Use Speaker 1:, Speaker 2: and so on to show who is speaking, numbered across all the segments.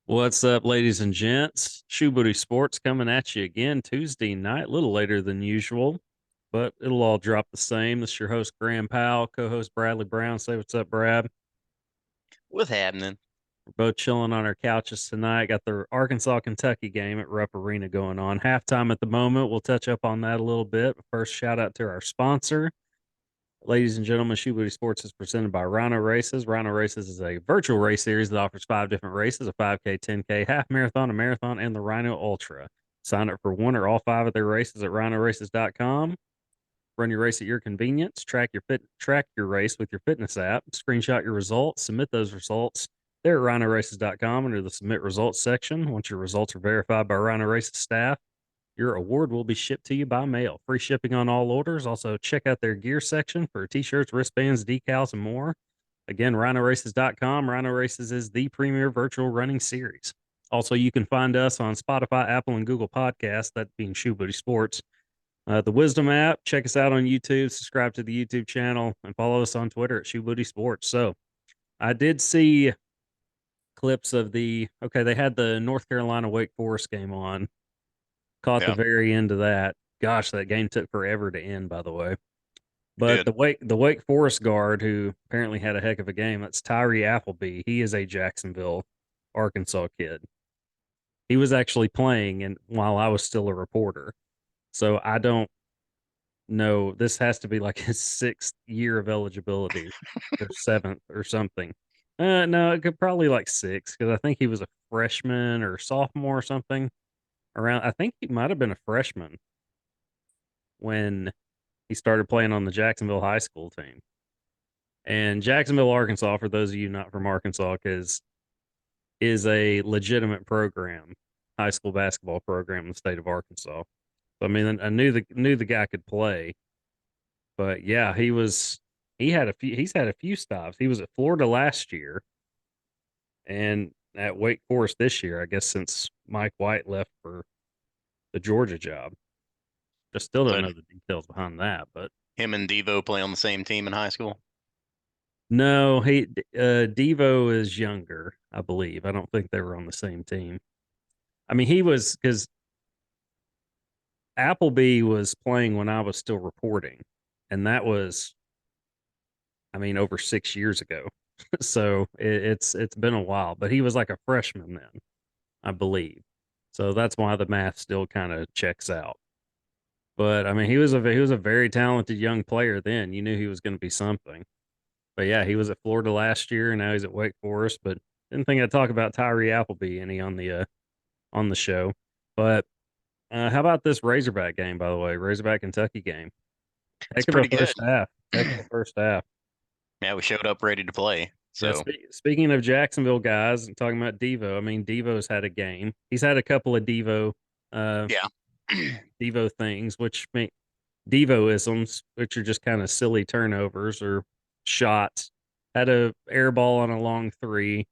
Speaker 1: What's up, ladies and gents? Shoebooty Sports coming at you again Tuesday night, a little later than usual, but it'll all drop the same. This is your host, Graham Powell, co host Bradley Brown. Say what's up, Brad.
Speaker 2: What's happening?
Speaker 1: We're both chilling on our couches tonight. Got the Arkansas Kentucky game at Rupp Arena going on. Halftime at the moment. We'll touch up on that a little bit. But first, shout out to our sponsor. Ladies and gentlemen, Shoebooty Sports is presented by Rhino Races. Rhino Races is a virtual race series that offers 5 different races: a 5K, 10K, half marathon, a marathon, and the Rhino Ultra. Sign up for one or all five of their races at rhinoraces.com. Run your race at your convenience. Track your race with your fitness app. Screenshot your results. Submit those results there at rhinoraces.com under the submit results section. Once your results are verified by Rhino Races staff, your award will be shipped to you by mail. Free shipping on all orders. Also, check out their gear section for t-shirts, wristbands, decals, and more. Again, rhinoraces.com. Rhino Races is the premier virtual running series. Also, you can find us on Spotify, Apple, and Google Podcasts, that being Shoebooty Sports. The Wisdom app. Check us out on YouTube. Subscribe to the YouTube channel and follow us on Twitter at Shoebooty Sports. So, I did see clips of they had the North Carolina Wake Forest game on. Caught the
Speaker 2: Yeah,
Speaker 1: very end of that. Gosh, that game took forever to end, by the way.
Speaker 2: it
Speaker 1: But
Speaker 2: did.
Speaker 1: the Wake Forest guard who apparently had a heck of a game, that's Tyree Appleby. He is a Jacksonville, Arkansas kid. He was actually playing and while I was still a reporter. So I don't know. This has to be like his sixth year of eligibility or seventh or something. No, it could probably like six because I think he was a freshman or sophomore or something around. I think he might have been a freshman when he started playing on the Jacksonville high school team. And Jacksonville, Arkansas, for those of you not from Arkansas, is a legitimate program, high school basketball program in the state of Arkansas. So, I mean, I knew the guy could play, but yeah, he's had a few stops. He was at Florida last year and at Wake Forest this year, I guess since Mike White left for the Georgia job. I still don't
Speaker 2: So
Speaker 1: know the details behind that, but
Speaker 2: him and Devo play on the same team in high school.
Speaker 1: no, Devo is younger, I believe. I don't think they were on the same team. I mean, he was because Appleby was playing when I was still reporting, and that was, I mean, over 6 years ago. So it's been a while, but he was like a freshman then, I believe. So that's why the math still kind of checks out. But I mean, he was a very talented young player then. You knew he was going to be something. But yeah, he was at Florida last year, and now he's at Wake Forest. But didn't think I'd talk about Tyree Appleby any on the show. But how about this Razorback game? By the way, Razorback Kentucky game.
Speaker 2: It's
Speaker 1: Heck of a
Speaker 2: pretty good.
Speaker 1: first half. Heck of a first half.
Speaker 2: Yeah, we showed up ready to play.
Speaker 1: Yeah.
Speaker 2: So
Speaker 1: Speaking of Jacksonville guys and talking about Devo, I mean Devo's had a game. He's had a couple of uh,
Speaker 2: yeah,
Speaker 1: Devo things, which make Devoisms, which are just kind of silly turnovers or shots. Had a air ball on a long three.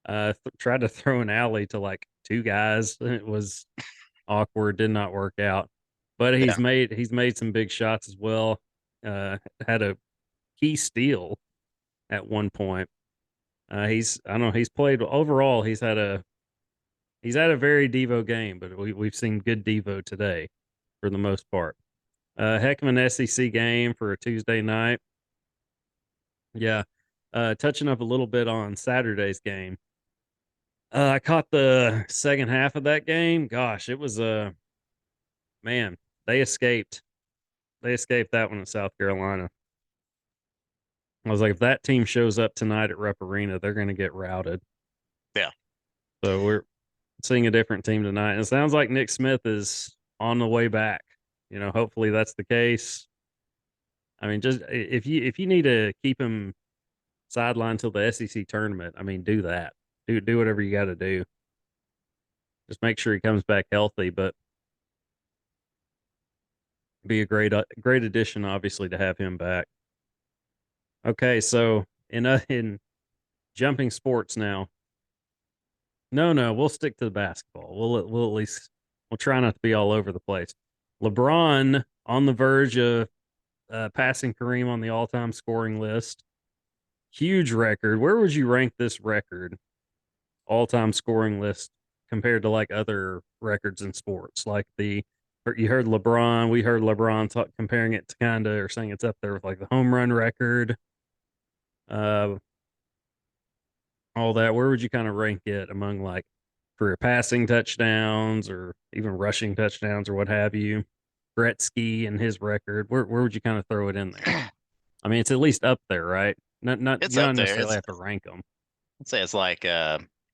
Speaker 1: Tried to throw an alley to like two guys. It was awkward. Did not work out. But
Speaker 2: yeah,
Speaker 1: he's made some big shots as well. Had a key steal at one point. He's I don't know. He's played overall. He's had a very Devo game, but we've seen good Devo today for the most part. Heck of an SEC game for a Tuesday night. Yeah. Touching up a little bit on Saturday's game. I caught the second half of that game. Gosh, it was man, they escaped. They escaped that one in South Carolina. I was like, if that team shows up tonight at Rupp Arena, they're going to get routed.
Speaker 2: yeah.
Speaker 1: So we're seeing a different team tonight. And it sounds like Nick Smith is on the way back. Hopefully that's the case. I mean, just if you need to keep him sidelined till the SEC tournament, I mean, do that. Do whatever you got to do. Just make sure he comes back healthy. But be a great addition, obviously, to have him back. Okay, so in jumping sports now. No, we'll stick to the basketball. We'll at least we'll try not to be all over the place. LeBron on the verge of passing Kareem on the all-time scoring list. Huge record. Where would you rank this record all-time scoring list compared to like other records in sports. Like you heard LeBron, we heard LeBron comparing it to kind of or saying it's up there with like the home run record, uh, all that. Where would you kind of rank it among like career passing touchdowns or even rushing touchdowns or what have you? Gretzky and his record. Where would you kind of throw it in there? I mean, it's at least up there, right? Not
Speaker 2: It's
Speaker 1: you
Speaker 2: up
Speaker 1: don't
Speaker 2: there.
Speaker 1: necessarily have to rank them.
Speaker 2: I'd say it's like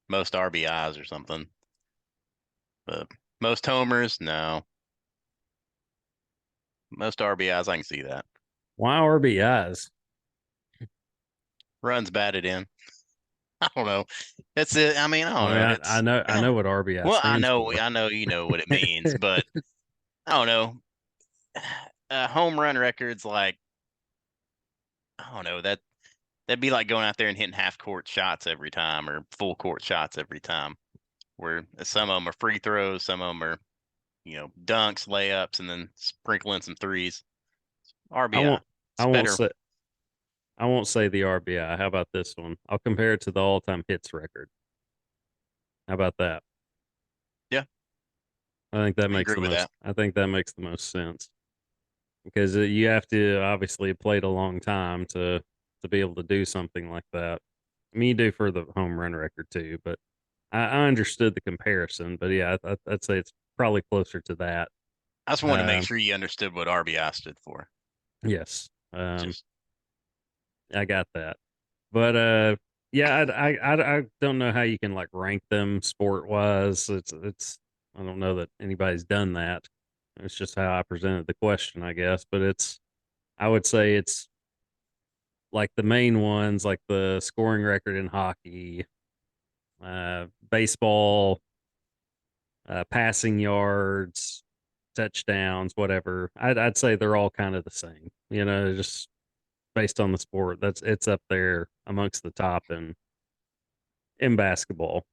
Speaker 2: most RBIs or something. But most homers, no. Most RBIs, I can see that.
Speaker 1: Why RBIs?
Speaker 2: Runs batted in. I don't know. That's it. I mean, I
Speaker 1: I
Speaker 2: don't
Speaker 1: mean,
Speaker 2: know.
Speaker 1: I
Speaker 2: It's
Speaker 1: know I know what RBI
Speaker 2: well,
Speaker 1: stands for.
Speaker 2: I know you know what it means, but I don't know. Home run records, like I don't know that'd be like going out there and hitting half court shots every time or full court shots every time. Where some of them are free throws, some of them are dunks, layups, and then sprinkling some threes.
Speaker 1: I
Speaker 2: RBI,
Speaker 1: won't I
Speaker 2: it's
Speaker 1: won't
Speaker 2: better.
Speaker 1: say I won't say the RBI. How about this one? I'll compare it to the all-time hits record. How about that?
Speaker 2: Yeah, I agree with that.
Speaker 1: I think that makes the most sense because you have to obviously have played a long time to be able to do something like that. I mean, you do for the home run record too, but I understood the comparison. But yeah, I'd say it's probably closer to that.
Speaker 2: I just wanted to make
Speaker 1: Um,
Speaker 2: sure you understood what RBI stood for.
Speaker 1: yes,
Speaker 2: Just
Speaker 1: I got that. But yeah, I don't know how you can like rank them sport wise. It's I don't know that anybody's done that. It's just how I presented the question, I guess. But I would say it's like the main ones, like the scoring record in hockey, baseball, passing yards, touchdowns, whatever. I'd say they're all kind of the same. You know, just based on the sport. It's up there amongst the top in basketball.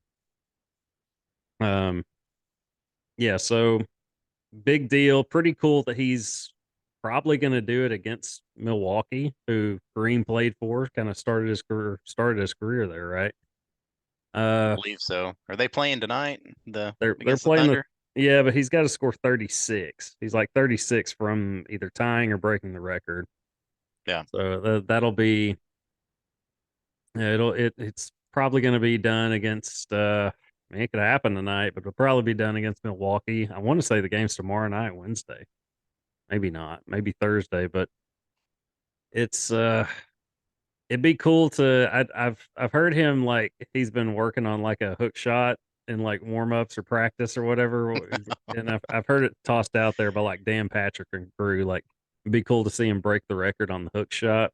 Speaker 1: Um, yeah, so big deal. Pretty cool that he's probably going to do it against Milwaukee, who Green played for. Kind of started his career there, right? Uh,
Speaker 2: believe so. Are they playing tonight? The
Speaker 1: they're
Speaker 2: against the
Speaker 1: playing the
Speaker 2: Thunder?
Speaker 1: yeah, but he's got to score 36. He's like 36 from either tying or breaking the record.
Speaker 2: Yeah.
Speaker 1: So that'll be yeah, it's probably going to be done against I mean, it could happen tonight, but it'll probably be done against Milwaukee. I want to say the game's tomorrow night, Wednesday. Maybe not, maybe Thursday, but it's it'd be cool to I've heard him like he's been working on like a hook shot in like warm-ups or practice or whatever, and I've heard it tossed out there by like Dan Patrick and crew like it'd be cool to see him break the record on the hook shot,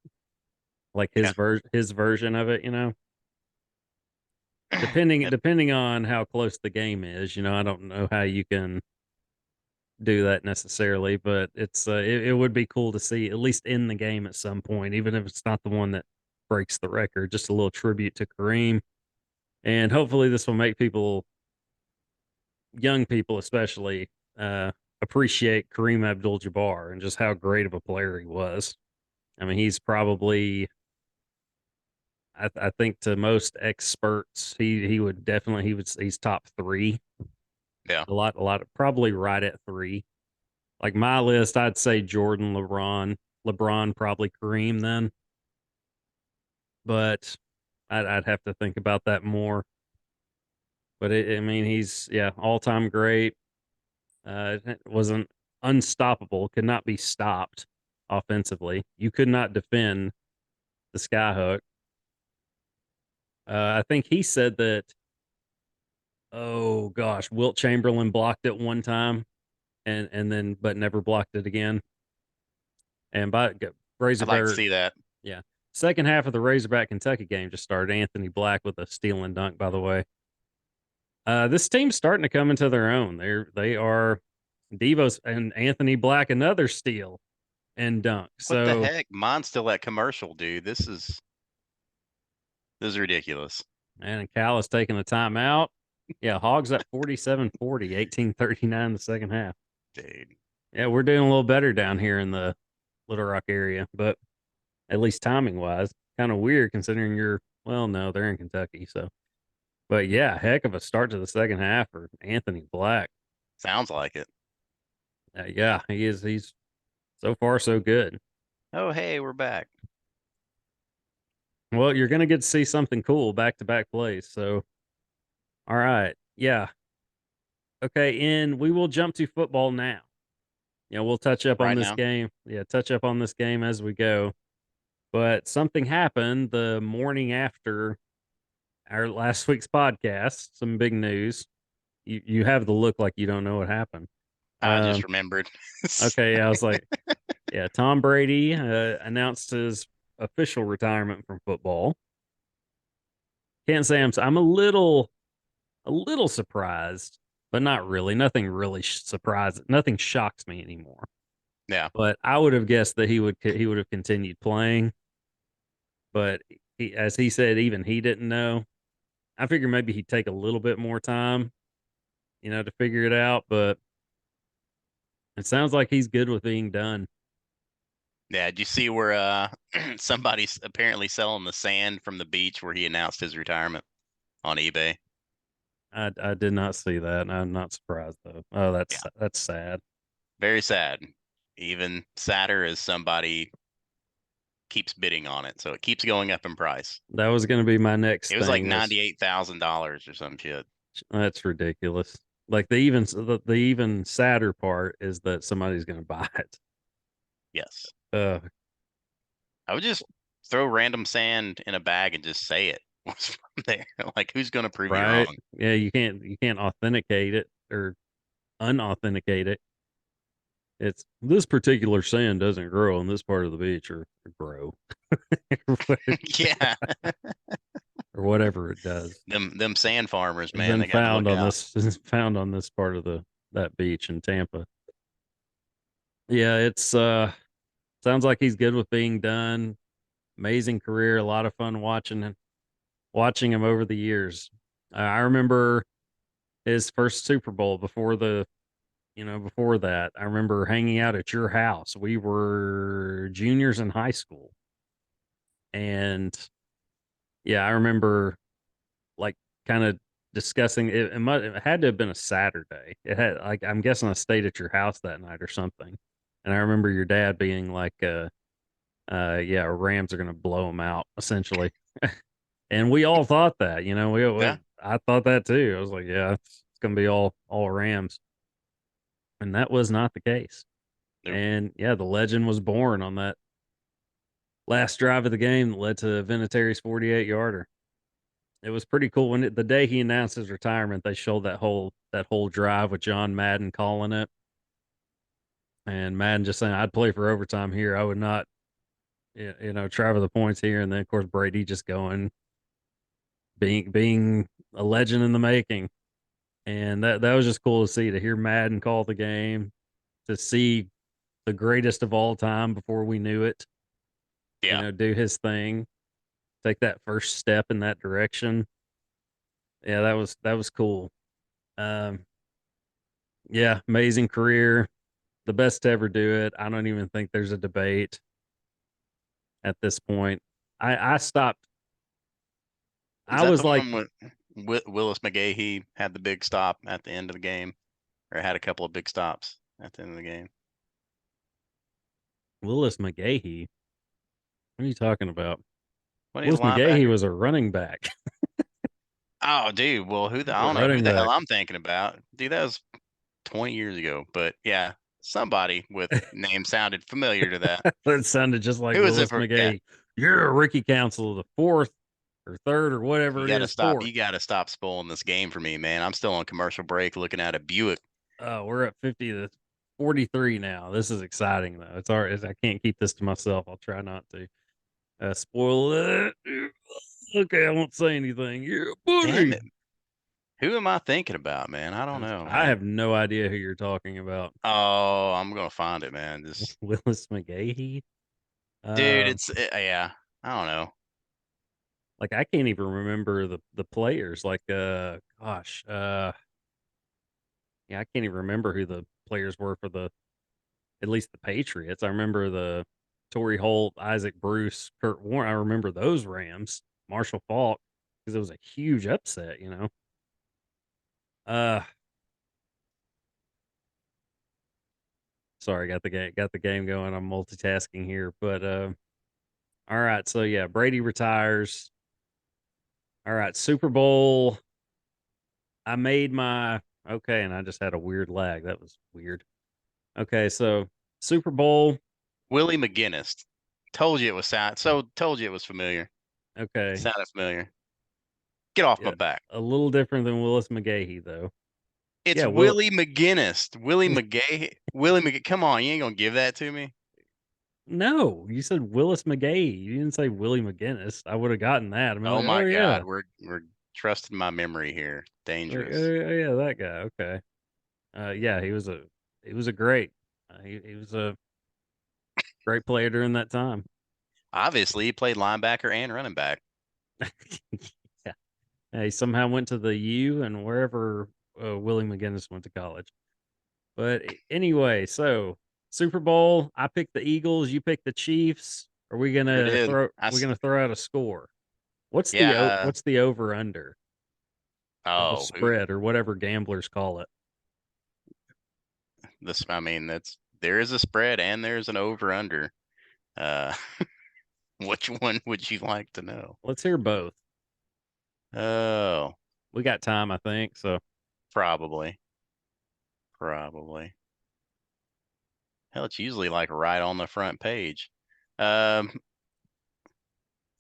Speaker 1: like
Speaker 2: Yeah.
Speaker 1: his version of it, you know.
Speaker 2: Yep.
Speaker 1: Depending on how close the game is, you know, I don't know how you can do that necessarily, but it would be cool to see at least in the game at some point, even if it's not the one that breaks the record. Just a little tribute to Kareem, and hopefully this will make people, young people especially, appreciate Kareem Abdul-Jabbar and just how great of a player he was. I mean, he's probably I think to most experts, he would definitely he's top three.
Speaker 2: Yeah.
Speaker 1: A lot, probably right at three. Like my list, I'd say Jordan, LeBron, probably Kareem then, but I'd have to think about that more. But I mean, he's yeah, all time great. Wasn't unstoppable, could not be stopped offensively. You could not defend the skyhook. I think he said that. Oh gosh, Wilt Chamberlain blocked it one time, and then but never blocked it again. And by
Speaker 2: I'd like to
Speaker 1: Razorback,
Speaker 2: see that.
Speaker 1: yeah. Second half of the Razorback Kentucky game just started. Anthony Black with a steal and dunk, by the way. This team's starting to come into their own. They are Devos and Anthony Black another steal and dunk.
Speaker 2: What the
Speaker 1: So
Speaker 2: heck? Mine's still that commercial, dude. This is ridiculous.
Speaker 1: and Cal is taking a timeout. Yeah, Hogs at 47-40, 18-39 the second half.
Speaker 2: Dude.
Speaker 1: Yeah, we're doing a little better down here in the Little Rock area, but at least timing wise, kind of weird considering you're well, no, they're in Kentucky, so But yeah, heck of a start to the second half for Anthony Black.
Speaker 2: Sounds like it.
Speaker 1: Yeah, he is. He's so far so good.
Speaker 2: Oh, hey, we're back.
Speaker 1: Well, you're gonna get to see something cool back to back plays. So, all right, yeah, okay, and we will jump to football now. We'll touch up on
Speaker 2: Right
Speaker 1: this
Speaker 2: now.
Speaker 1: game. Yeah, touch up on this game as we go. But something happened the morning after our last week's podcast. Some big news. You have the look like you don't know what happened.
Speaker 2: I just
Speaker 1: Um,
Speaker 2: remembered.
Speaker 1: okay, I was like, yeah, Tom Brady announced his official retirement from football. Can't say I'm a little surprised, but not really. Nothing really surprised. Nothing shocks me anymore.
Speaker 2: Yeah.
Speaker 1: But I would have guessed that he would have continued playing. But as he said, even he didn't know. I figured maybe he'd take a little bit more time, to figure it out. But it sounds like he's good with being done.
Speaker 2: Yeah. Did you see where somebody's apparently selling the sand from the beach where he announced his retirement on eBay?
Speaker 1: I did not see that. And I'm not surprised though. Oh,
Speaker 2: Yeah.
Speaker 1: that's sad.
Speaker 2: Very sad. Even sadder as somebody keeps bidding on it. So it keeps going up in price.
Speaker 1: That was going to be my
Speaker 2: It
Speaker 1: next
Speaker 2: was like
Speaker 1: thing. Was
Speaker 2: $98,000 or some shit.
Speaker 1: That's ridiculous. Like the even sadder part is that somebody's going to buy it.
Speaker 2: Yes.
Speaker 1: Uh,
Speaker 2: I would just throw random sand in a bag and just say it was from there. Like, who's going to prove you
Speaker 1: right?
Speaker 2: wrong?
Speaker 1: Yeah, you can't authenticate it or unauthenticate it. It's this particular sand doesn't grow on this part of the beach or grow
Speaker 2: Yeah.
Speaker 1: or whatever it does.
Speaker 2: Them sand farmers,
Speaker 1: It's
Speaker 2: man,
Speaker 1: been
Speaker 2: they got to
Speaker 1: found
Speaker 2: look
Speaker 1: on
Speaker 2: out.
Speaker 1: this it's found on this part of the that beach in Tampa. Yeah, it's sounds like he's good with being done. Amazing career, a lot of fun watching him over the years. I remember his first Super Bowl before that. I remember hanging out at your house. We were juniors in high school. And yeah, I remember like kind of discussing it. It had to have been a Saturday. It had like I'm guessing I stayed at your house that night or something. And I remember your dad being like, yeah, Rams are gonna blow them out essentially. And we all thought that,
Speaker 2: Yeah.
Speaker 1: I thought that too. I was like, yeah, it's gonna be all Rams. And that was not the case.
Speaker 2: Nope.
Speaker 1: And yeah, the legend was born on that last drive of the game that led to Vinatieri's 48 yarder. It was pretty cool when the day he announced his retirement, they showed that whole drive with John Madden calling it, and Madden just saying, "I'd play for overtime here. I would not, travel the points here." And then of course Brady just going, being a legend in the making, and that was just cool to see, to hear Madden call the game, to see the greatest of all time before we knew it,
Speaker 2: Yeah.
Speaker 1: do his thing, take that first step in that direction. Yeah, that was cool. Um, yeah, amazing career, the best to ever do it. I don't even think there's a debate at this point. I stopped.
Speaker 2: Was
Speaker 1: I
Speaker 2: that
Speaker 1: was
Speaker 2: the
Speaker 1: like,
Speaker 2: one with Willis McGahee had the big stop at the end of the game, or had a couple of big stops at the end of the game?
Speaker 1: Willis McGahee. What are you talking about?
Speaker 2: What, he's a
Speaker 1: Willis McGahee
Speaker 2: linebacker?
Speaker 1: was a running back.
Speaker 2: Oh, dude. Well,
Speaker 1: He's
Speaker 2: I
Speaker 1: a
Speaker 2: don't know who
Speaker 1: running
Speaker 2: the hell
Speaker 1: back.
Speaker 2: I'm thinking about. Dude, that was 20 years ago. But yeah, somebody with name sounded familiar to that.
Speaker 1: That sounded just like
Speaker 2: Who is it
Speaker 1: Willis
Speaker 2: for? Yeah,
Speaker 1: McGahee. You're a Ricky Council, the fourth or third or whatever
Speaker 2: you
Speaker 1: it
Speaker 2: got to
Speaker 1: is,
Speaker 2: stop.
Speaker 1: fourth.
Speaker 2: You got to stop spoiling this game for me, man. I'm still on commercial break looking at a Buick.
Speaker 1: We're at 50 to 43 now. This is exciting though. It's all right. I can't keep this to myself. I'll try not to. Spoil it. Okay, I won't say anything. Yeah,
Speaker 2: Damn
Speaker 1: buddy.
Speaker 2: it. Who am I thinking about, man? I don't know,
Speaker 1: I
Speaker 2: man.
Speaker 1: have no idea who you're talking about.
Speaker 2: Oh, I'm gonna find it, man. Just
Speaker 1: Willis McGahee.
Speaker 2: dude,
Speaker 1: Uh,
Speaker 2: yeah. I don't know.
Speaker 1: like I can't even remember the players. Like, gosh, yeah, I can't even remember who the players were for at least the Patriots. I remember the Torrey Holt, Isaac Bruce, Kurt Warren. I remember those Rams. Marshall Falk. because it was a huge upset. Uh, sorry, got the game going. I'm multitasking here, but all right. So yeah, Brady retires. All right, Super Bowl. I made my okay, and I just had a weird lag. That was weird. Okay, so Super Bowl.
Speaker 2: Willie McGinnis. Told you it was sound. So told you it was familiar.
Speaker 1: Okay,
Speaker 2: Sounded familiar. Get off my
Speaker 1: yeah,
Speaker 2: back.
Speaker 1: a little different than Willis McGahee though.
Speaker 2: It's
Speaker 1: Yeah, Will.
Speaker 2: Willie McGinnis. Willie McGay. Willie McGay. Come on, you ain't gonna give that to me.
Speaker 1: No, you said Willis McGahee. You didn't say Willie McGinnis. I would have gotten that. I'm
Speaker 2: Oh
Speaker 1: like, oh
Speaker 2: my
Speaker 1: yeah,
Speaker 2: God, we're trusting my memory here.
Speaker 1: like
Speaker 2: Dangerous.
Speaker 1: oh yeah, that guy. Okay, yeah, he was a great. He was a great player during that time.
Speaker 2: Obviously, he played linebacker and running back.
Speaker 1: Yeah. He somehow went to the U and wherever Willie McGinnis went to college. But anyway, so Super Bowl, I picked the Eagles, you picked the Chiefs. Are we
Speaker 2: Sure
Speaker 1: gonna
Speaker 2: did.
Speaker 1: throw? We're gonna throw out a score. What's the
Speaker 2: Yeah.
Speaker 1: what's the over under or the
Speaker 2: Oh,
Speaker 1: spread or whatever gamblers call it?
Speaker 2: this. I mean, there is a spread and there's an over under. Uh, which one would you like to know?
Speaker 1: Let's hear both.
Speaker 2: Oh,
Speaker 1: We got time, I think. So
Speaker 2: probably, probably. Hell, it's usually like right on the front page. Um,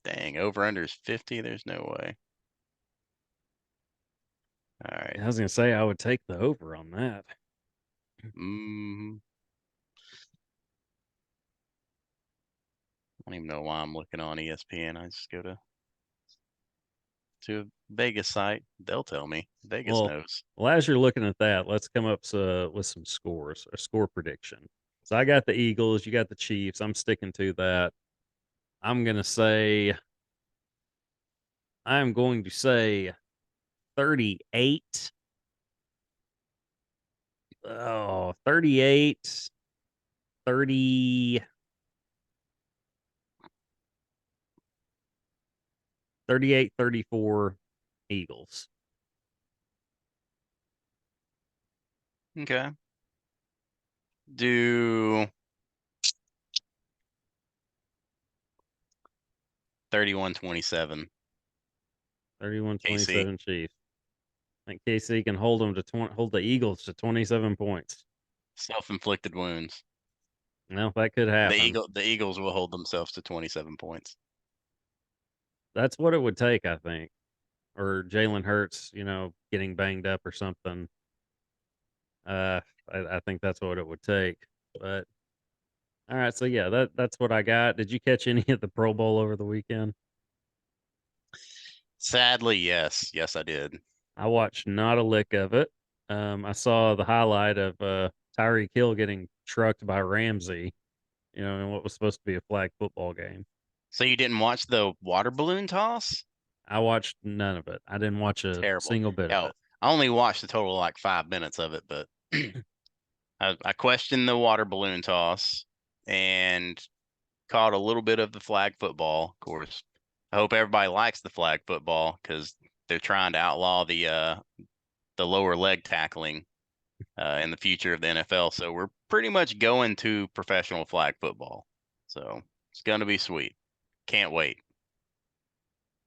Speaker 2: dang, over under is 50. There's no way. All right.
Speaker 1: I was gonna say I would take the over on that.
Speaker 2: Mm, I don't even know why I'm looking on ESPN. I just go to a Vegas site. They'll tell me. Vegas
Speaker 1: Well,
Speaker 2: knows.
Speaker 1: well, as you're looking at that, let's come up with some scores, a score prediction. So I got the Eagles, you got the Chiefs. I'm sticking to that. I'm gonna say I'm going to say 38. Oh, 38, 30, 38, 34 Eagles.
Speaker 2: Okay. Do 31-27.
Speaker 1: 31,
Speaker 2: KC.
Speaker 1: 27 Chiefs. I think KC can hold the Eagles to 27 points.
Speaker 2: Self-inflicted wounds.
Speaker 1: Well, that could happen.
Speaker 2: The Eagles will hold themselves to 27 points.
Speaker 1: That's what it would take, I think. Or Jalen Hurts, getting banged up or something. Uh, I think that's what it would take. But all right, so yeah, that's what I got. Did you catch any of the Pro Bowl over the weekend?
Speaker 2: Sadly, yes. Yes, I did.
Speaker 1: I watched not a lick of it. I saw the highlight of Tyreek Hill getting trucked by Ramsey, in what was supposed to be a flag football game.
Speaker 2: So you didn't watch the water balloon toss?
Speaker 1: I watched none of it. I didn't watch a
Speaker 2: Terrible.
Speaker 1: single bit of
Speaker 2: Hell,
Speaker 1: it.
Speaker 2: I only watched a total of like 5 minutes of it, but I questioned the water balloon toss and caught a little bit of the flag football. Of course, I hope everybody likes the flag football because they're trying to outlaw the lower leg tackling in the future of the NFL. So we're pretty much going to professional flag football. So it's gonna be sweet. Can't wait.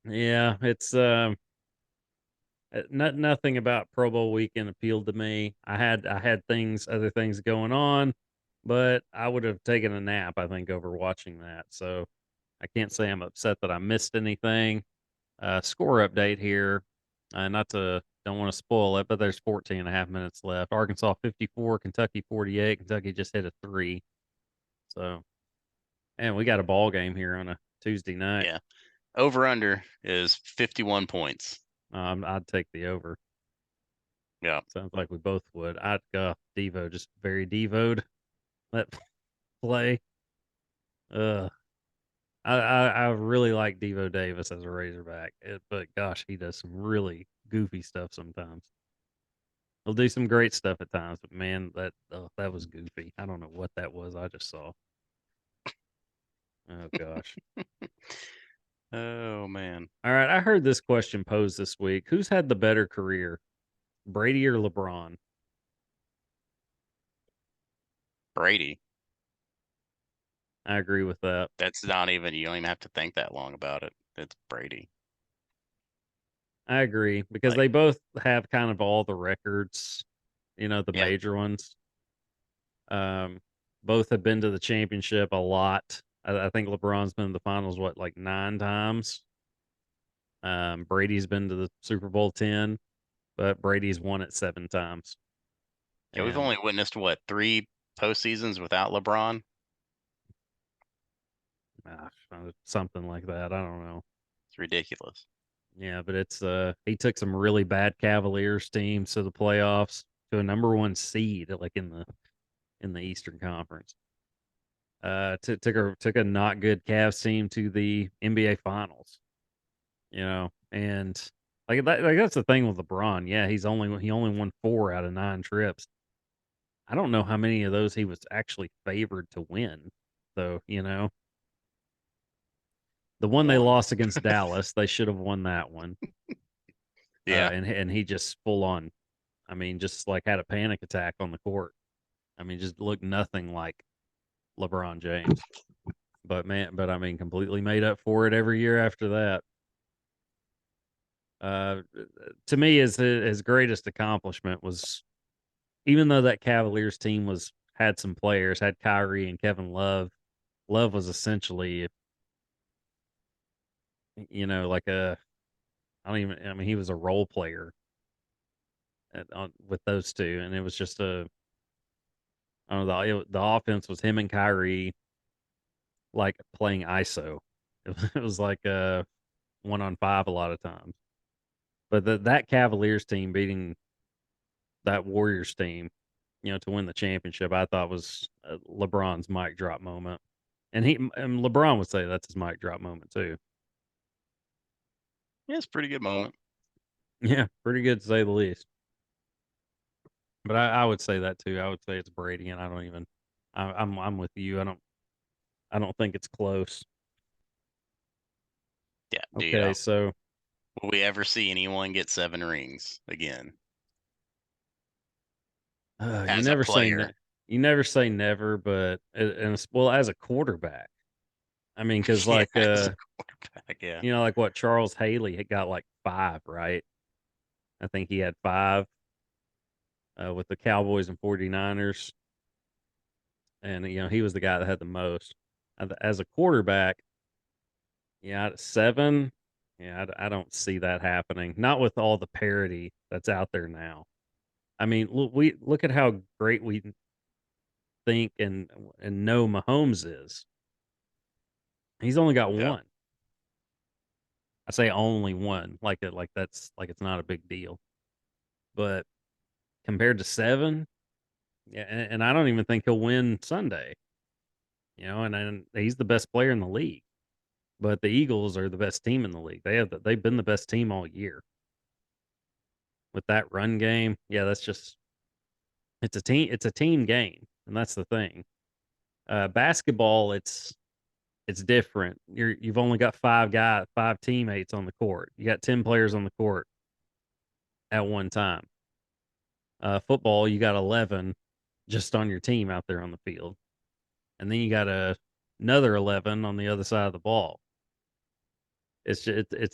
Speaker 1: Yeah, it's nothing about Pro Bowl weekend appealed to me. I had other things going on, but I would have taken a nap, I think, over watching that. So I can't say I'm upset that I missed anything. Score update here. Not to don't want to spoil it, but there's 14 and a half minutes left. Arkansas 54, Kentucky 48. Kentucky just hit a three. So, and we got a ball game here on a Tuesday night.
Speaker 2: Yeah. Over under is 51 points.
Speaker 1: I'd take the over.
Speaker 2: Yeah.
Speaker 1: Sounds like we both would. I'd go Devo, just very Devoed that play. Uh, I really like Devo Davis as a Razorback, but gosh, he does some really goofy stuff sometimes. He'll do some great stuff at times, but man, that was goofy. I don't know what that was. I just saw. Oh gosh.
Speaker 2: Oh man,
Speaker 1: All right, I heard this question posed this week. Who's had the better career, Brady or LeBron?
Speaker 2: Brady.
Speaker 1: I agree with that.
Speaker 2: That's not even. You don't even have to think that long about it. It's Brady.
Speaker 1: I agree because
Speaker 2: Like,
Speaker 1: they both have kind of all the records, the
Speaker 2: yeah.
Speaker 1: major ones. Um, both have been to the championship a lot. I think LeBron's been in the finals what, like 9 times. Brady's been to the Super Bowl 10, but Brady's won it 7 times.
Speaker 2: Yeah, we've
Speaker 1: And
Speaker 2: only witnessed what, 3 postseasons without LeBron?
Speaker 1: something like that. I don't know.
Speaker 2: It's ridiculous.
Speaker 1: Yeah, but it's he took some really bad Cavaliers teams to the playoffs to a number one seed, like in the Eastern Conference. Took a not good Cavs team to the NBA Finals. And like that's the thing with LeBron. Yeah, he only won 4 out of 9 trips. I don't know how many of those he was actually favored to win. So, the one they
Speaker 2: One.
Speaker 1: lost against Dallas, they should have won that one.
Speaker 2: Yeah.
Speaker 1: And he just full on, I mean, just like had a panic attack on the court. I mean, just looked nothing like LeBron James. But I mean, completely made up for it every year after that. Uh, to me, his greatest accomplishment was, even though that Cavaliers team had some players, had Kyrie and Kevin Love. Love was essentially, like I don't even. I mean, he was a role player with those two, and it was just I don't know. The offense was him and Kyrie, like playing ISO. It was like 1-on-5 a lot of times. But that Cavaliers team beating that Warriors team, to win the championship, I thought was LeBron's mic drop moment, and LeBron would say that's his mic drop moment too.
Speaker 2: Yeah, it's a pretty good moment.
Speaker 1: Yeah, pretty good to say the least. But I would say that too. I would say it's Brady, and I don't even. I'm with you. I don't think it's close.
Speaker 2: Yeah, dude.
Speaker 1: Okay, so
Speaker 2: Will we ever see anyone get 7 rings again
Speaker 1: you
Speaker 2: as a
Speaker 1: never say
Speaker 2: player?
Speaker 1: you never say never, but well, as a quarterback, I mean, because
Speaker 2: Yeah,
Speaker 1: like
Speaker 2: as a quarterback. Yeah.
Speaker 1: like what Charles Haley had got like 5, right? I think he had 5 with the Cowboys and 49ers, and he was the guy that had the most. As a quarterback, yeah, 7. Yeah, I don't see that happening. Not with all the parity that's out there now. I mean, look at how great we think and know Mahomes is. He's only got
Speaker 2: Yeah.
Speaker 1: 1. I say only 1, like that's like it's not a big deal. But compared to 7, yeah, and I don't even think he'll win Sunday. And he's the best player in the league. But the Eagles are the best team in the league. They've been the best team all year with that run game. Yeah, that's just it's a team game, and that's the thing. Basketball, it's different. You've only got 5 teammates on the court. You got 10 players on the court at one time. Football, you got 11 just on your team out there on the field, and then you got another 11 on the other side of the ball. It's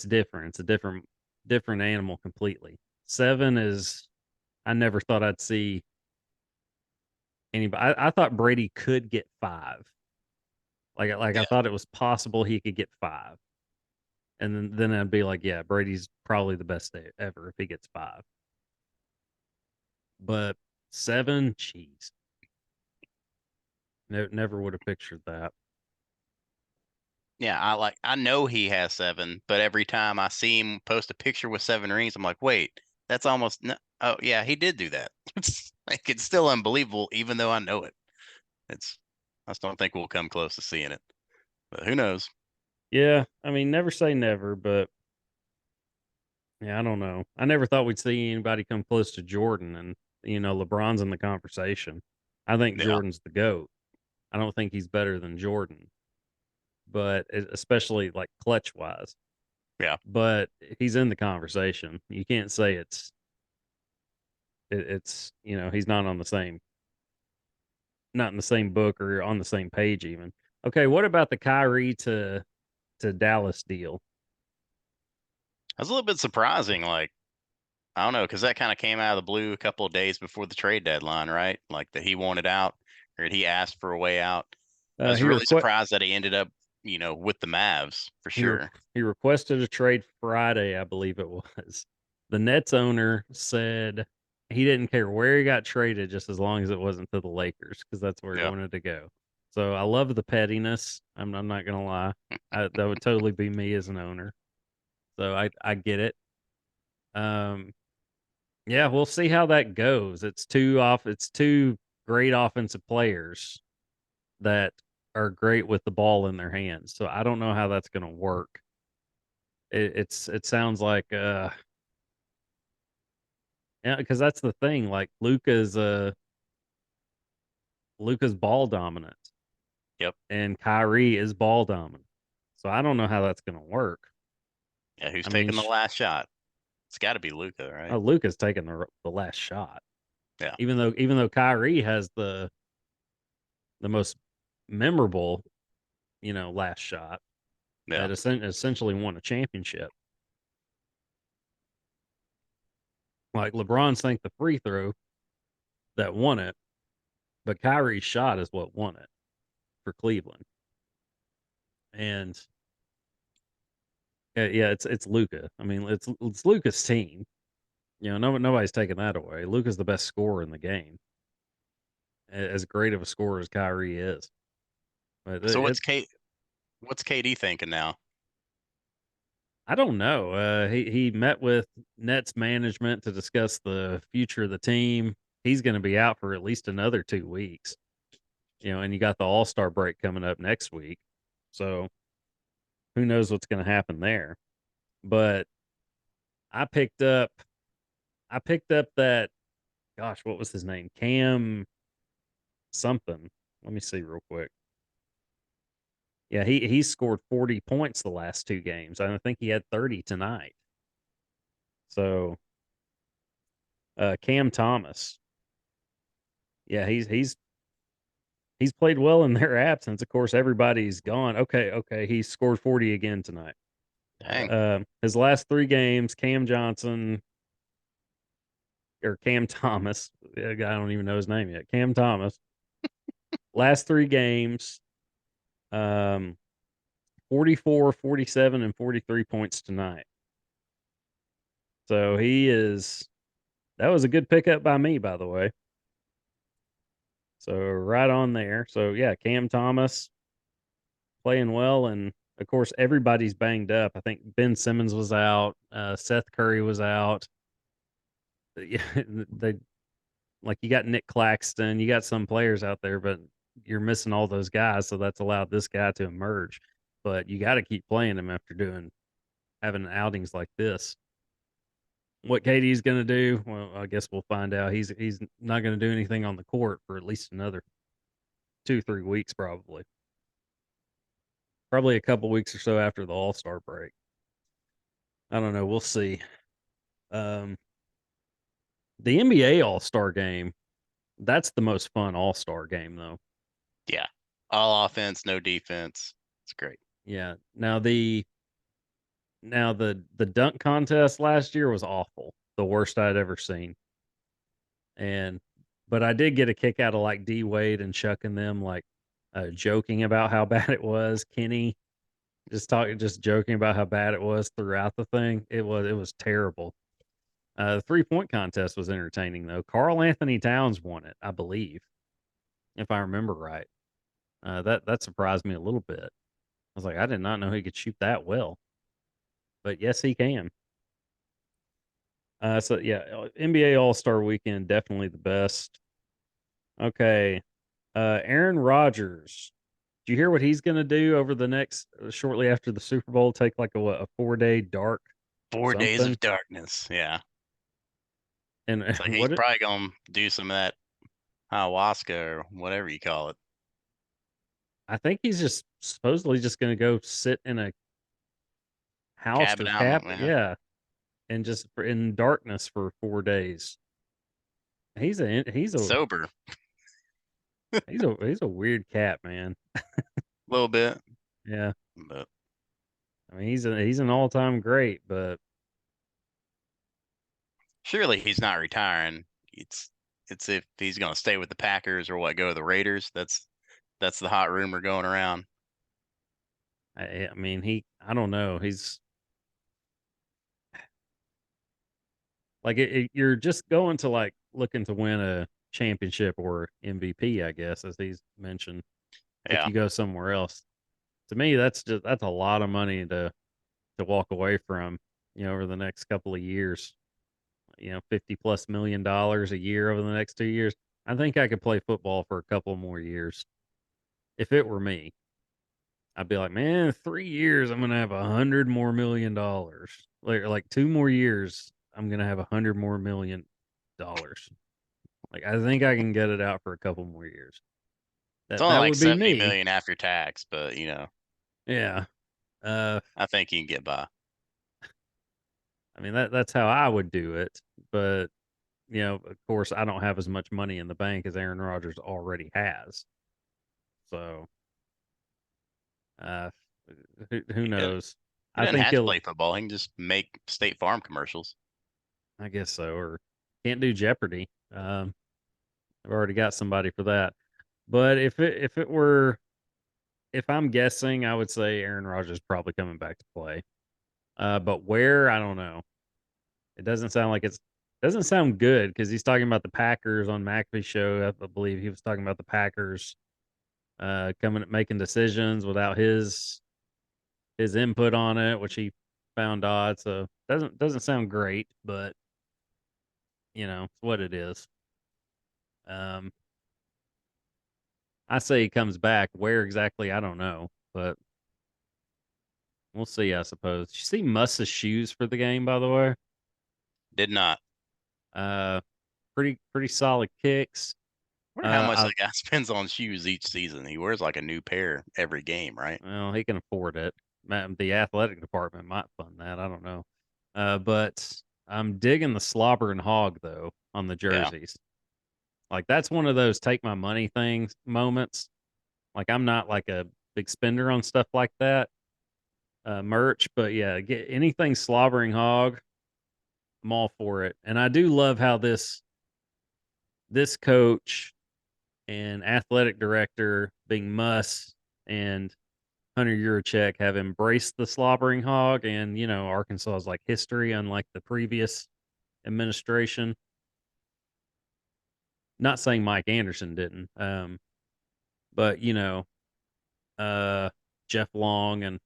Speaker 1: different. It's a different animal completely. 7 is, I never thought I'd see anybody. I thought Brady could get 5. Like I
Speaker 2: Yeah.
Speaker 1: thought it was possible he could get 5. And then I'd be like, yeah, Brady's probably the best ever if he gets 5. But 7, jeez, never would have pictured that.
Speaker 2: Yeah, I know he has 7, but every time I see him post a picture with 7 rings, I'm like, wait, that's almost no, oh yeah, he did do that. It's like it's still unbelievable, even though I know it. It's I just don't think we'll come close to seeing it. But who knows?
Speaker 1: Yeah, I mean, never say never, but yeah, I don't know. I never thought we'd see anybody come close to Jordan, and LeBron's in the conversation. I think
Speaker 2: Yeah.
Speaker 1: Jordan's the GOAT. I don't think he's better than Jordan, but especially like clutch wise.
Speaker 2: Yeah.
Speaker 1: But he's in the conversation. You can't say it's he's not in the same book or on the same page even. Okay, what about the Kyrie to Dallas deal?
Speaker 2: That's a little bit surprising. Like, I don't know, because that kind of came out of the blue a couple of days before the trade deadline, right? Like that he wanted out or he asked for a way out. I was
Speaker 1: He
Speaker 2: really
Speaker 1: requ-
Speaker 2: surprised that he ended up, with the Mavs for
Speaker 1: he re-
Speaker 2: sure.
Speaker 1: he requested a trade Friday, I believe it was. The Nets owner said he didn't care where he got traded, just as long as it wasn't to the Lakers, because that's where he
Speaker 2: Yeah.
Speaker 1: wanted to go. So I love the pettiness. I'm not gonna lie, that would totally be me as an owner. So I get it. Um, yeah, we'll see how that goes. It's two great offensive players that are great with the ball in their hands. So I don't know how that's going to work. It sounds like yeah, because that's the thing. Like Luca's ball dominant,
Speaker 2: Yep.
Speaker 1: and Kyrie is ball dominant. So I don't know how that's going to work.
Speaker 2: Yeah. Who's
Speaker 1: I mean,
Speaker 2: taking the last shot? It's got to be Luca, right?
Speaker 1: Luca's taking the last shot,
Speaker 2: Yeah.
Speaker 1: even though Kyrie has the most memorable last shot
Speaker 2: Yeah.
Speaker 1: that essentially won a championship. Like LeBron sank the free throw that won it, but Kyrie's shot is what won it for Cleveland. And yeah, it's Luca. I mean, it's Luca's team. Nobody's taking that away. Luca's the best scorer in the game, as great of a scorer as Kyrie is. But
Speaker 2: So what's KD thinking now?
Speaker 1: I don't know. He met with Nets management to discuss the future of the team. He's going to be out for at least another 2 weeks. And you got the All Star break coming up next week, so who knows what's going to happen there. But I picked up I picked up that, gosh, what was his name? Cam something. Let me see real quick. Yeah, he scored 40 points the last 2 games. I think he had 30 tonight. So Cam Thomas. Yeah, he's played well in their absence. Of course, everybody's gone. Okay, he scored 40 again tonight.
Speaker 2: Dang.
Speaker 1: His last 3 games, Cam Johnson or Cam Thomas. I don't even know his name yet. Cam Thomas. Last 3 games, um, 44, 47, and 43 points tonight. So that was a good pickup by me, by the way. So right on there. So yeah, Cam Thomas playing well. And of course, everybody's banged up. I think Ben Simmons was out. Seth Curry was out. Yeah, they like you got Nick Claxton, you got some players out there, but you're missing all those guys. So that's allowed this guy to emerge. But you got to keep playing him after having outings like this. What KD's going to do, well, I guess we'll find out. He's not going to do anything on the court for at least another 2-3 weeks, probably a couple weeks or so after the All Star break. I don't know. We'll see. Um, the NBA All Star game, that's the most fun All Star game, though.
Speaker 2: Yeah. All offense, no defense. It's great.
Speaker 1: Yeah. Now the dunk contest last year was awful, the worst I'd ever seen. And but I did get a kick out of like D Wade and Chuck and them like joking about how bad it was. Kenny just joking about how bad it was throughout the thing. It was terrible. The 3-point contest was entertaining though. Carl Anthony Towns won it, I believe, if I remember right. That surprised me a little bit. I was like, I did not know he could shoot that well, but yes, he can. So yeah, NBA All Star Weekend definitely the best. Okay, Aaron Rodgers. Do you hear what he's going to do over the next shortly after the Super Bowl? Take like a 4-day dark
Speaker 2: 4 days
Speaker 1: something,
Speaker 2: of darkness. Yeah.
Speaker 1: and
Speaker 2: It's like he's probably gonna do some of that ayahuasca or whatever you call it.
Speaker 1: I think he's just supposedly just going to go sit in a house
Speaker 2: Cabin
Speaker 1: or
Speaker 2: out,
Speaker 1: cap,
Speaker 2: yeah.
Speaker 1: yeah, and just in darkness for 4 days. He's a
Speaker 2: Sober,
Speaker 1: he's a weird cat, man.
Speaker 2: a little bit,
Speaker 1: Yeah,
Speaker 2: but
Speaker 1: I mean he's an all time great, but
Speaker 2: surely he's not retiring. It's if he's going to stay with the Packers or what, go to the Raiders. That's the hot rumor going around.
Speaker 1: I mean I don't know. He's like you're just going to like looking to win a championship or MVP, I guess, as he's mentioned. If
Speaker 2: Yeah,
Speaker 1: you go somewhere else, to me, that's a lot of money to walk away from. Over the next couple of years. 50+ million a year over the next 2 years. I think I could play football for a couple more years. If it were me, I'd be like, man, in 3 years, I'm going to have $100 more million. Like 2 more years, I'm going to have $100 more million. Like, I think I can get it out for a couple more years.
Speaker 2: it's
Speaker 1: That,
Speaker 2: only
Speaker 1: that
Speaker 2: like
Speaker 1: would be
Speaker 2: 70
Speaker 1: me.
Speaker 2: million after tax, but
Speaker 1: Yeah. Uh,
Speaker 2: I think you can get by.
Speaker 1: I mean, that's how I would do it. But, of course, I don't have as much money in the bank as Aaron Rodgers already has. So, Uh, who
Speaker 2: He doesn't,
Speaker 1: knows?
Speaker 2: he
Speaker 1: I
Speaker 2: doesn't
Speaker 1: think
Speaker 2: have to
Speaker 1: he'll.
Speaker 2: play football. He can just make State Farm commercials.
Speaker 1: I guess so. Or can't do Jeopardy. I've already got somebody for that. But if I'm guessing, I would say Aaron Rodgers is probably coming back to play. But where, I don't know. It doesn't sound good because he's talking about the Packers on McAfee's show. I believe he was talking about the Packers coming making decisions without his input on it, which he found odd. So doesn't sound great, but it's what it is. Um, I say he comes back. Where exactly, I don't know, but we'll see. I suppose. Did you see Muss's shoes for the game, by the way?
Speaker 2: Did not.
Speaker 1: Uh, pretty solid kicks.
Speaker 2: I wonder how much
Speaker 1: I
Speaker 2: that guy spends on shoes each season. He wears like a new pair every game, right?
Speaker 1: Well, he can afford it. The athletic department might fund that. I don't know. But I'm digging the slobber and hog though on the
Speaker 2: Yeah.
Speaker 1: jerseys. Like that's one of those take my money things moments. Like I'm not like a big spender on stuff like that, merch, but yeah, get anything slobbering hog, I'm all for it. And I do love how this coach and athletic director being Muss and Hunter Yurachek have embraced the slobbering hog, and Arkansas's like history, unlike the previous administration. Not saying Mike Anderson didn't, but uh, Jeff Long and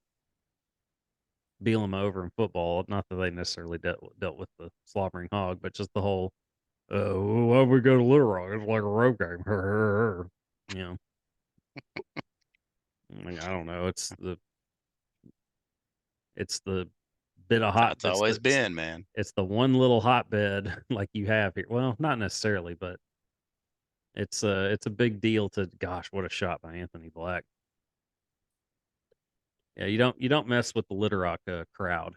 Speaker 1: Bielema over in football. Not that they necessarily dealt with the slobbering hog, but just the whole, why we go to Little Rock? It's like a road game. you know, I don't know. It's the bit of
Speaker 2: That's how
Speaker 1: hot.
Speaker 2: it's always been, man.
Speaker 1: It's the one little hotbed like you have here. Well, not necessarily, but it's a big deal to. Gosh, what a shot by Anthony Black. Yeah, you don't mess with the Little Rock crowd.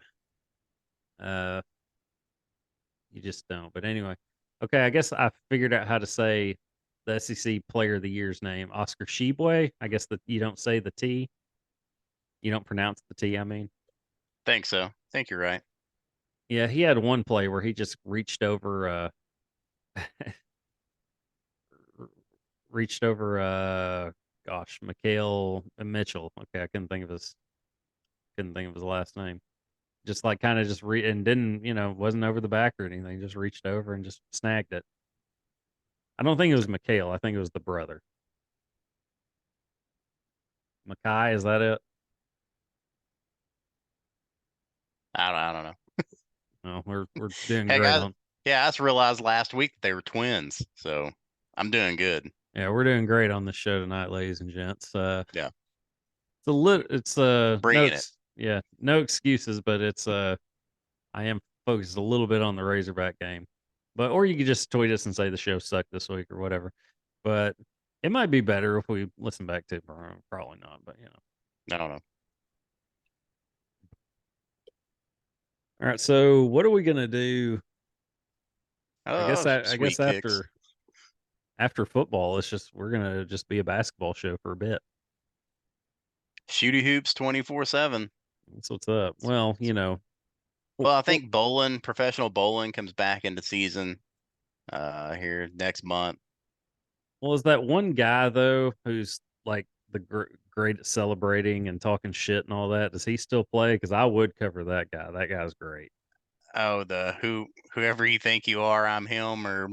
Speaker 1: Uh, you just don't. But anyway, okay. I guess I figured out how to say the SEC Player of the Year's name, Oscar Sheboy. I guess that you don't say the T. You don't pronounce the T. I mean,
Speaker 2: Think so. Think you're right.
Speaker 1: yeah, he had one play where he just reached over gosh, Mikhail Mitchell. Okay, I couldn't think of his last name. Just like kind of just and didn't, wasn't over the back or anything, just reached over and just snagged it. I don't think it was Mikhail. I think it was the brother. Mackay, is that it?
Speaker 2: I don't know.
Speaker 1: No, we're doing
Speaker 2: Heck,
Speaker 1: great on.
Speaker 2: yeah, I just realized last week that they were twins, so I'm doing good.
Speaker 1: Yeah, we're doing great on this show tonight, ladies and gents.
Speaker 2: Yeah,
Speaker 1: It's
Speaker 2: bringing it.
Speaker 1: yeah, no excuses, but I am focused a little bit on the Razorback game. But or you could just tweet us and say the show sucked this week or whatever. But it might be better if we listen back to it. Probably not, but
Speaker 2: I don't know.
Speaker 1: All right, so what are we gonna do?
Speaker 2: Oh,
Speaker 1: I guess
Speaker 2: sweet kicks.
Speaker 1: after football, we're gonna just be a basketball show for a bit.
Speaker 2: Shooty hoops 24/7.
Speaker 1: That's what's up. Well,
Speaker 2: Well, I
Speaker 1: well,
Speaker 2: think professional bowling comes back into season here next month.
Speaker 1: well, is that one guy though who's like great at celebrating and talking shit and all that? Does he still play? Because I would cover that guy. That guy's great.
Speaker 2: Oh, the whoever you think you are, I'm him or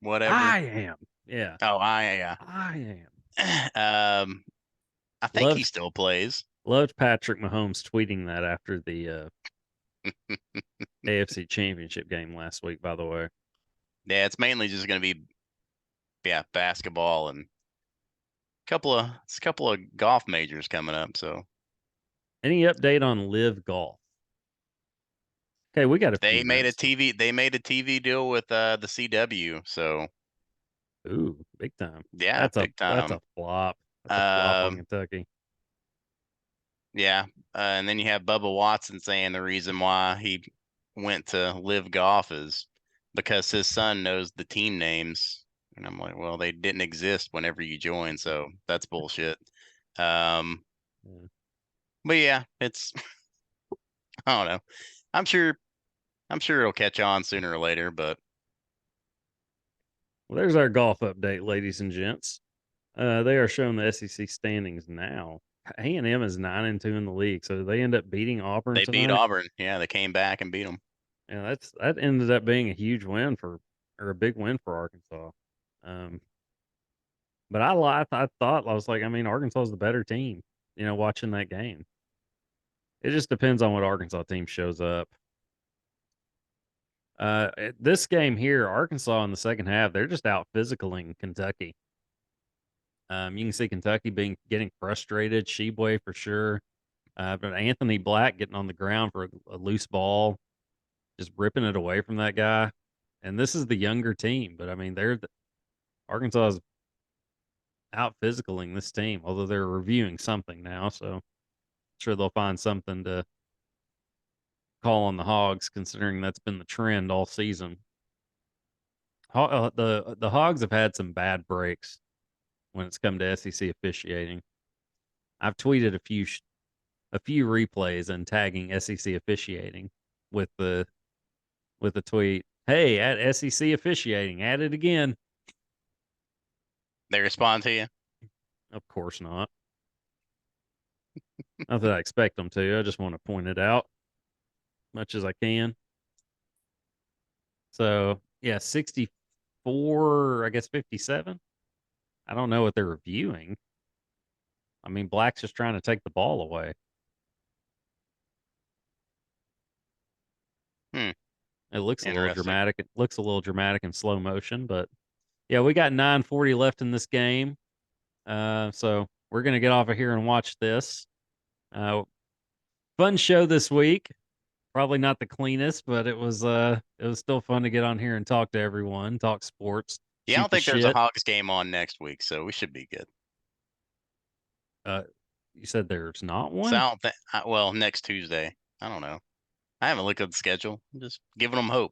Speaker 2: whatever.
Speaker 1: I am. Yeah,
Speaker 2: Oh, yeah.
Speaker 1: I am.
Speaker 2: I think he
Speaker 1: Loved
Speaker 2: still plays.
Speaker 1: loved Patrick Mahomes tweeting that after the AFC Championship game last week. By the way,
Speaker 2: Yeah, it's mainly just going to be basketball and a couple of golf majors coming up. So
Speaker 1: any update on Live Golf? Okay, we got a few
Speaker 2: they made a
Speaker 1: minutes.
Speaker 2: TV deal with the CW. So
Speaker 1: Ooh, big time.
Speaker 2: yeah, big
Speaker 1: That's
Speaker 2: time.
Speaker 1: a flop. That's a flop on
Speaker 2: Um,
Speaker 1: Kentucky.
Speaker 2: yeah, and then you have Bubba Watson saying the reason why he went to Live Golf is because his son knows the team names. And I'm like, well, they didn't exist whenever you joined, so that's bullshit. Um,
Speaker 1: Yeah.
Speaker 2: but yeah, it's I don't know. I'm sure it'll catch on sooner or later, but
Speaker 1: Well, there's our golf update, ladies and gents. They are showing the SEC standings now. A&M is 9-2 in the league, so they end up beating Auburn
Speaker 2: they beat
Speaker 1: tonight.
Speaker 2: Auburn. Yeah, they came back and beat them.
Speaker 1: And that ended up being a huge win or a big win for Arkansas. Um, but I thought I was like, I mean, Arkansas is the better team. Watching that game, it just depends on what Arkansas team shows up. This game here, Arkansas in the second half, they're just out physicaling Kentucky. You can see Kentucky getting frustrated, Sheboy for sure. But Anthony Black getting on the ground for a loose ball, just ripping it away from that guy. And this is the younger team, but I mean, Arkansas is out physicaling this team, although they're reviewing something now. So I'm sure they'll find something to call on the Hogs, considering that's been the trend all season. The Hogs have had some bad breaks when it's come to SEC officiating. I've tweeted a few replays and tagging SEC officiating with the tweet, "Hey, at SEC officiating, at it again."
Speaker 2: They respond to you.
Speaker 1: Of course not. Not that I expect them to. I just want to point it out much as I can. So yeah, 64, I guess 57. I don't know what they're reviewing. I mean, Black's just trying to take the ball away.
Speaker 2: Hmm.
Speaker 1: It looks a little
Speaker 2: Interesting.
Speaker 1: dramatic. It looks a little dramatic in slow motion, but yeah, we got 9:40 left in this game. So we're gonna get off of here and watch this. Uh, Fun show this week. Probably not the cleanest, but it was still fun to get on here and talk to everyone, talk sports,
Speaker 2: Yeah, I
Speaker 1: shoot
Speaker 2: don't
Speaker 1: the
Speaker 2: think there's a
Speaker 1: shit.
Speaker 2: Hogs game on next week, so we should be good.
Speaker 1: Uh, you said there's not
Speaker 2: So
Speaker 1: one?
Speaker 2: I don't think. Well, next Tuesday. I don't know. I haven't looked at the schedule. I'm just giving them hope.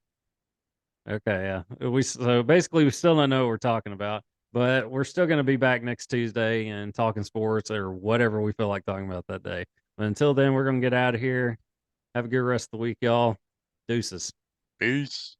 Speaker 1: Okay, yeah. So basically we still don't know what we're talking about, but we're still going to be back next Tuesday and talking sports or whatever we feel like talking about that day. But until then, we're going to get out of here. Have a good rest of the week, y'all. Deuces.
Speaker 2: Peace.